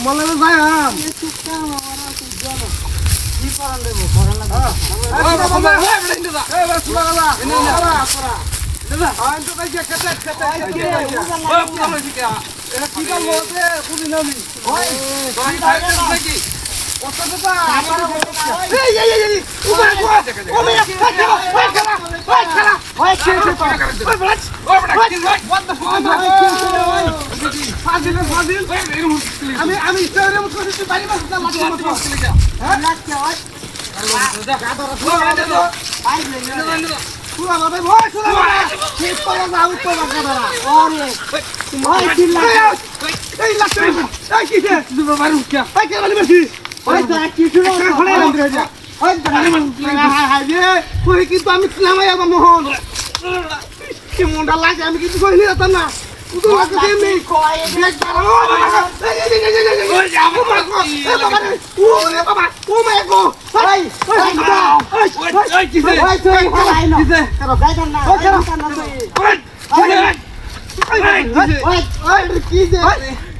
মলে যাই আম কি করান দেব করান আমি কিন্তু আমি মোহন মনটা লাগে আমি কিন্তু কইনি না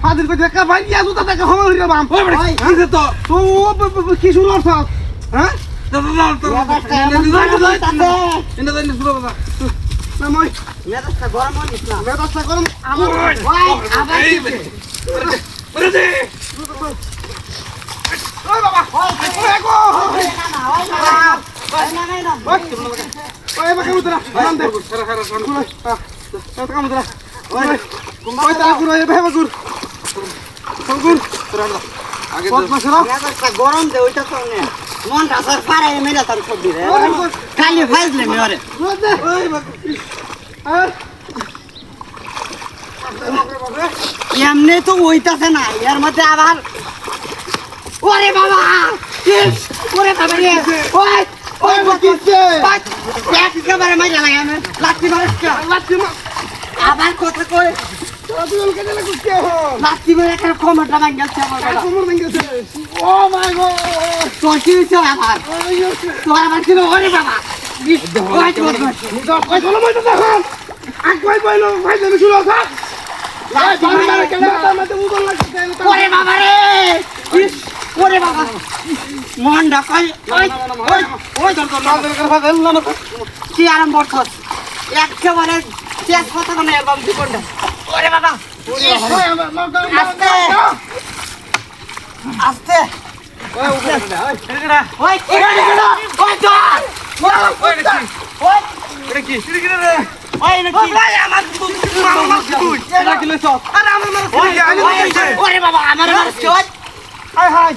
হাজির করে দেখা ভাই ইয়া জুতা দেখা হল হইরা বাম তো কি শুরু করছ হ্যাঁ মেজাজটা গরম হইছ না মেজাজটা গরম আমার ভাই আবার ওই বাবা ওই গো ওই বাবা উতরা নাম দে খারা কাম উতরা ওই তা গুরু এ ভাই গুরু গুরু আগে মেজাজটা গরম দে ওইটা তো নে মন রাসার পারে মেরা তার সব দিরে খালি ফাইজলে মেরে ওই বাবা এমনি তো ওইটাছে না এর মধ্যে আবার ওরে বাবা ওরে বাবা রে ওই ওই বকিছে এক একেবারে মাইরা লাগে আমি লাত্তি মারছ লাত্তি আবার কথা কই তুই কেন লাগছে লাত্তি মারে একটা কোমরটা ভাঙছে আমার বাবা কোমর ভাঙছে ও মাই গড তো কি হইছে আমার তো আমার ছিল ওরে বাবা ওই তো ওই চলো মইতে দেখো আগ কই কইলো ভাই তুমি শুরু আছে ওরে বাবা রে ওরে বাবা মন ঢাকাই ওই ওই ওই কি আরাম বর্ষত একেবারে শেষ কথা মানে একদম জীবনটা ওরে বাবা আস্তে আস্তে ওই উপরে ওই ছেড়ে ওই ওই চল ওই ওই এটা কি ছেড়ে রে ওই নাকি ভাই আমার তুই এটা কি লইছ আরে আমার মারছ ওরে বাবা আমার মারছ হাই হাই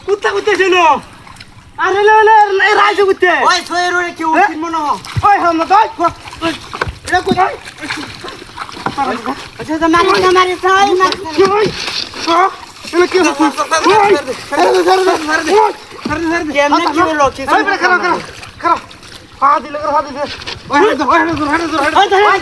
কুত্তা কুত্তা শুনো আরে লে লে এই রাইজে কুত্তে ওই ছয়ের ওরে কি উঠিন মনে হ ওই হাম না তুই এটা কই আচ্ছা তো মারি না মারি তাই না কি ওই এটা কি হচ্ছে কেমনে কি হলো কি খারাপ খারাপ খারাপ পা দিলে পা দিলে ওই ওই ওই